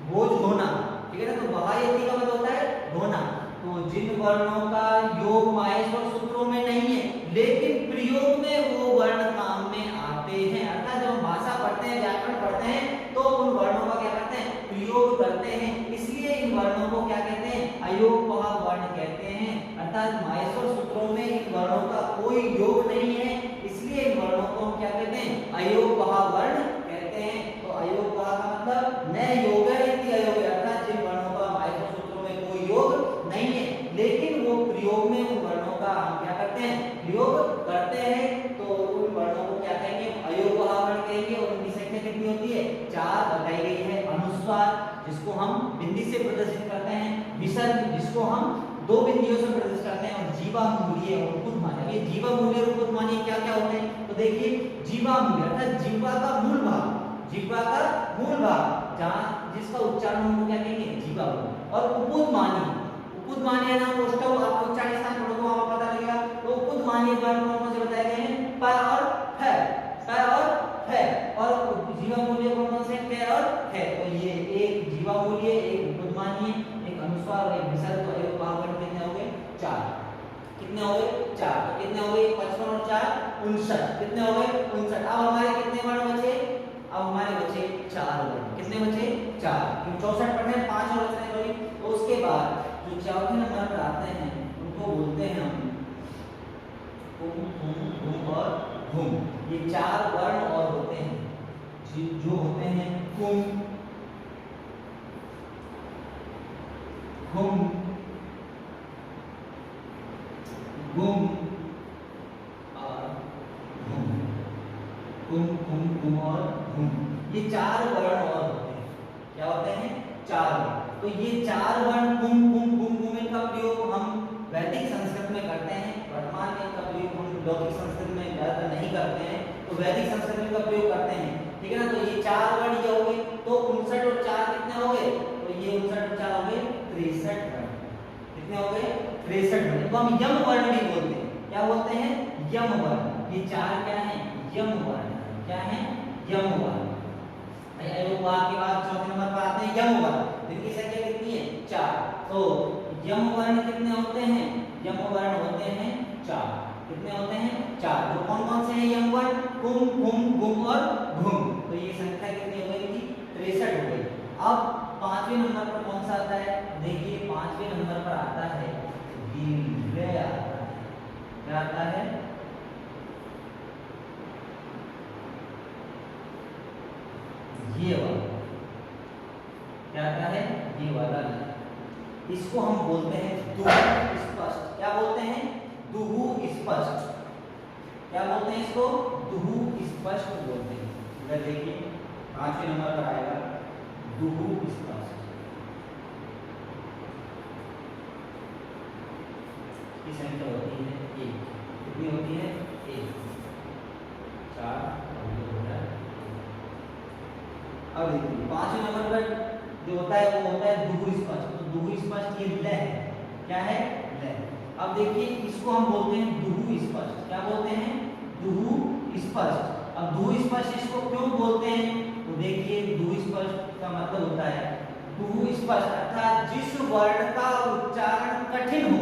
बोझ ढोना, ठीक है ना। तो वहायति का मतलब होता है ढोना। तो जिन वर्णों का योग माहेश्वर सूत्रों में नहीं है, लेकिन प्रयोग में वो वर्ण काम में आते हैं, अर्थात जब हम भाषा पढ़ते हैं, व्याकरण पढ़ते हैं, तो उन वर्णों का क्या करते हैं, प्रयोग करते हैं, इसलिए इन वर्णों को क्या कहते हैं, अयोगवाह वर्ण कहते हैं। अर्थात माहेश्वर सूत्रों में इन वर्णों का कोई योग नहीं है, इसलिए इन वर्णों को हम क्या कहते हैं, अयोगवाह वर्ण कहते हैं। तो अयोगवाह का मतलब न योगयति अयोग्य, अर्थात जिन वर्णों का माहेश्वर सूत्रों में कोई योग नहीं है, लेकिन वो प्रयोग में उन वर्णों का हम क्या करते हैं, प्रयोग करते हैं, तो उन वर्णों को क्या कहेंगे, अयोगवाह वर्ण कहेंगे। और उनकी संख्या कितनी होती है, 4 बताई गई है। अनुस्वार, जिसको हम बिंदी से प्रदर्शित करते हैं, विसर्ग, जिसको हम 2 बिंदियों से प्रदर्शित करते हैं, और जीवा मूल्य और उपमान्य। ये जीवा मूल्य और उपमान्य क्या क्या होते हैं, तो देखिए जीवा मूल्य अर्थात जीवा का मूल भाग, जीवा का मूल भाग जहां जिसका उच्चारण हम क्या कहेंगे, जीवा मूल्य। और उपमान्य, उपमान्य नाम कोष्ठक आपको उच्चारण स्थान पढ़ो तो आपको पता लगेगा। तो उपमान्य वर्ण कौन से बताए गए हैं, प और है, प और है, और जीवा मूल्य कौन से, क और है। तो ये एक जीवा मूल्य, एक उपमान्य, एक अनुस्वार और एक विसर्ग। तो अयोगवाह वर्ण कितने हो गए, 4। कितने हो गए, 4। तो कितने हो गए, 55 और 4 59। कितने हो गए, 59। अब हमारे कितने वर्ण बचे, अब हमारे बचे 4 वर्ण। कितने बचे, 4, क्योंकि 64 पढ़ने 5 और बचने सॉरी। तो उसके बाद जो चौथे नंबर पर आते हैं उनको बोलते हैं हम कुम, कुम, घुम और घुम। ये 4 वर्ण और होते हैं जो होते हैं कुम, घुम, गुम और घुम, कुम, कुम, गुम और घुम। ये 4 वर्ण और होते हैं। क्या होते हैं, 4 वर्ण। तो ये 4 वर्ण कुम, कुम, गुम, घुम, इनका प्रयोग हम वैदिक संस्कृत में करते हैं। वर्तमान में इनका प्रयोग हम लौकिक संस्कृत में ज्यादातर नहीं करते हैं, तो वैदिक संस्कृत में इनका प्रयोग करते हैं, ठीक है ना। तो ये 4 वर्ण ये हो गए। तो 59 और 4 कितने हो गए, तो ये 59 और 4 हो गए 63 वर्ण। कितने हो गए, 63 वर्ण। तो हम यम वर्ण भी बोलते हैं। क्या बोलते हैं, यम वर्ण। ये 4 क्या है, यम वर्ण। क्या है, यम वर्ण। अयोगवाह के बाद चौथे नंबर पर आते हैं यम वर्ण, जिनकी संख्या कितनी है, 4। तो यम वर्ण कितने होते हैं, यम वर्ण होते हैं 4। कितने होते हैं, 4। तो कौन कौन से हैं यम वर्ण, कुम, कुम, गुम और घुम। तो ये संख्या कितनी हो गई थी, 63 हो गई। अब 5वें नंबर पर कौन सा आता है, देखिए 5वें नंबर पर आता है दीर्घ आता है। क्या आता है, ये वाला। क्या आता है, ये वाला। इसको हम बोलते हैं दुहु स्पष्ट। क्या बोलते हैं, दुहु स्पष्ट। क्या बोलते हैं इसको, दुहु स्पष्ट बोलते हैं। इधर देखिए 5वें नंबर पर आएगा दुहु स्पष्ट। की संख्या होती है 1। कितनी होती है, 1, 4 और ये होता है। अब देखिए 5वें नंबर पर जो होता है वो होता है दुहु स्पष्ट। तो दुहु स्पष्ट ये ल है। क्या है, ल। अब देखिए इसको हम बोलते हैं दुहु स्पष्ट। क्या बोलते हैं, दुहु स्पष्ट। अब दुहु स्पष्ट इसको क्यों बोलते हैं, तो देखिए दुहु स्पष्ट का मतलब होता है दुहु स्पष्ट अर्थात जिस वर्ण का उच्चारण कठिन हो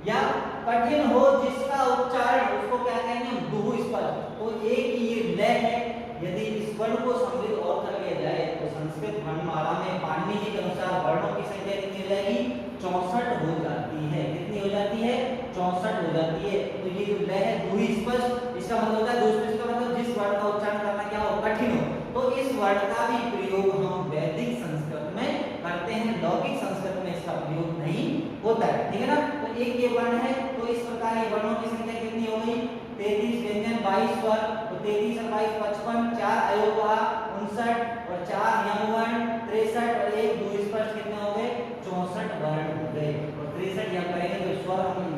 या कठिन हो जिसका उच्चारण, उसको क्या कहेंगे, दुहु स्पष्ट। तो एक ये ल है, यदि इस वर्ण को सम्मिलित और कर लिया जाए तो संस्कृत वर्णमाला में पाणिनि जी के अनुसार वर्णों की संख्या कितनी हो जाएगी, 64 हो जाती है। कितनी हो जाती है, 64 हो जाती है। तो ये जो ल है दुहु स्पष्ट, इसका मतलब होता है दुहु स्पष्ट का मतलब जिस वर्ण का उच्चारण करना क्या हो, कठिन हो। तो इस वर्ण का भी प्रयोग हम वैदिक संस्कृत में करते हैं, लौकिक संस्कृत में इसका प्रयोग नहीं होता है, ठीक है ना। तो एक ये वर्ण है। तो इस प्रकार ये वर्णों की संख्या कितनी हो गई, 33 व्यंजन 22 स्वर, तो 33 और 22 55, 4 अयोगवाह 59 और 4 यमवर्ण 63 और 1 द्विस्पर्श कितने हो गए 64 वर्ण हो गए। और 63 हम करेंगे जो स्वर हम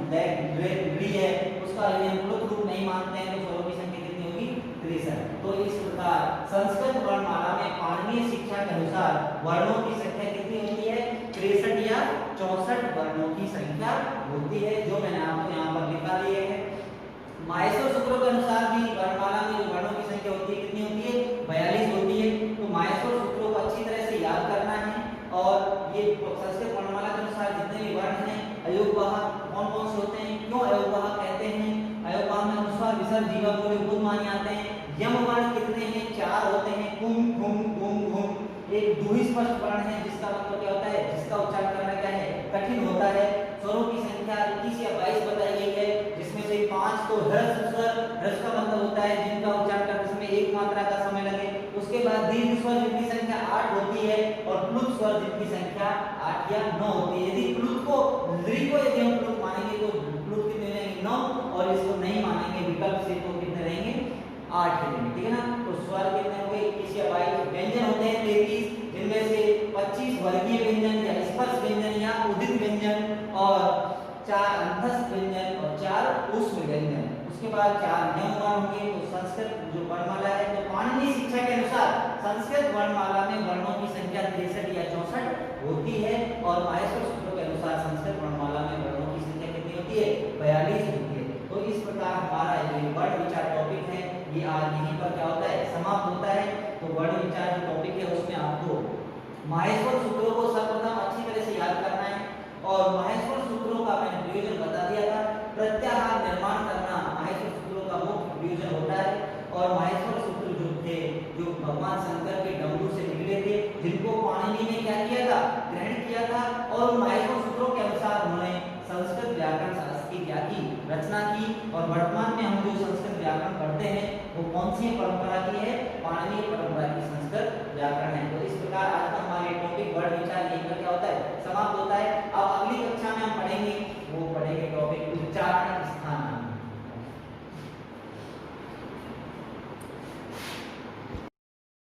ली है उसका यदि हम प्लुत रूप नहीं मानते हैं तो स्वरों की संख्या कितनी होगी 63। तो इस प्रकार संस्कृत वर्णमाला में पाणिनीय शिक्षा के अनुसार वर्णों की संख्या कितनी होती है 63 या 64 वर्णों की संख्या होती है, जो मैंने आपको यहाँ पर लिखा दिए है। माहेश्वर सूत्रों के अनुसार भी वर्णमाला में जो वर्णों की संख्या होती है कितनी होती है 42 होती है। तो माहेश्वर सूत्रों को अच्छी तरह से याद करना है। और ये संस्कृत वर्णमाला के अनुसार जितने भी वर्ण हैं अयोगवाह कौन कौन से होते हैं, क्यों अयोगवाह कहते हैं, अयोगवाह में अनुस्वार विसर्ग जीवा बोले बुध माने आते हैं। यम वर्ण कितने हैं 4 होते हैं, कुम घुम गुम घुम। एक द्विस्पर्श वर्ण है जिसका मतलब क्या होता है, जिसका उच्चारण करना क्या है कठिन होता है। स्वरों की संख्या 21 या 22 बताई गई है, जिसमें से 5 तो ह्रस्व स्वर, ह्रस्व का मतलब होता है जिनका उच्चारण करने में एक मात्रा का समय लगे। उसके बाद दीर्घ स्वर जिनकी संख्या 8 होती है और प्लुत स्वर जिनकी संख्या 8 या 9 होती है। यदि प्लुत को दीर्घ को यदि हम प्लुत मानेंगे तो प्लुत कितने रहेंगे 9, और इसको नहीं मानेंगे विकल्प से तो कितने रहेंगे 8 रहेंगे, ठीक है ना। तो स्वर कितने होंगे 21 या 22। व्यंजन होते हैं 33, जिनमें से 25 वर्गीय व्यंजन या स्पर्श व्यंजन या उदित व्यंजन और 4 अंतस्थ व्यंजन और 4 ऊष्म व्यंजन। उसके बाद 4 यमवर्ण होंगे। तो संस्कृत जो वर्णमाला है तो पाणिनीय शिक्षा के अनुसार संस्कृत वर्णमाला में वर्णों की संख्या 63 या 64 होती है, और माहेश्वर सूत्रों के अनुसार संस्कृत वर्णमाला में वर्णों की संख्या कितनी होती है 42 होती है। तो इस प्रकार हमारा ये वर्ण विचार टॉपिक है ये आज यहीं पर क्या होता है समाप्त होता है। तो वर्ण विचार जो टॉपिक है उसमें आपको माहेश्वर सूत्रों को सर्वप्रथम अच्छी तरह से याद करना है, और माहेश्वर सूत्रों का मैंने प्रयोजन बता दिया था। प्रत्याहार निर्माण करना माहेश्वर सूत्रों का मुख्य प्रयोजन होता है। और माहेश्वर सूत्र जो थे जो भगवान शंकर के डमरू से निकले थे, जिनको पाणिनि ने क्या किया था ग्रहण किया था, और माहेश्वर सूत्रों के अनुसार उन्होंने संस्कृत व्याकरण शास्त्र की रचना की। और वर्तमान में हम जो संस्कृत व्याकरण पढ़ते हैं वो कौन सी परंपरा की है पाणिनीय परंपरा की संस्कृत व्याकरण है। तो इस प्रकार आज का हमारे टॉपिक वर्ण विचार यहीं पर क्या होता है समाप्त होता है।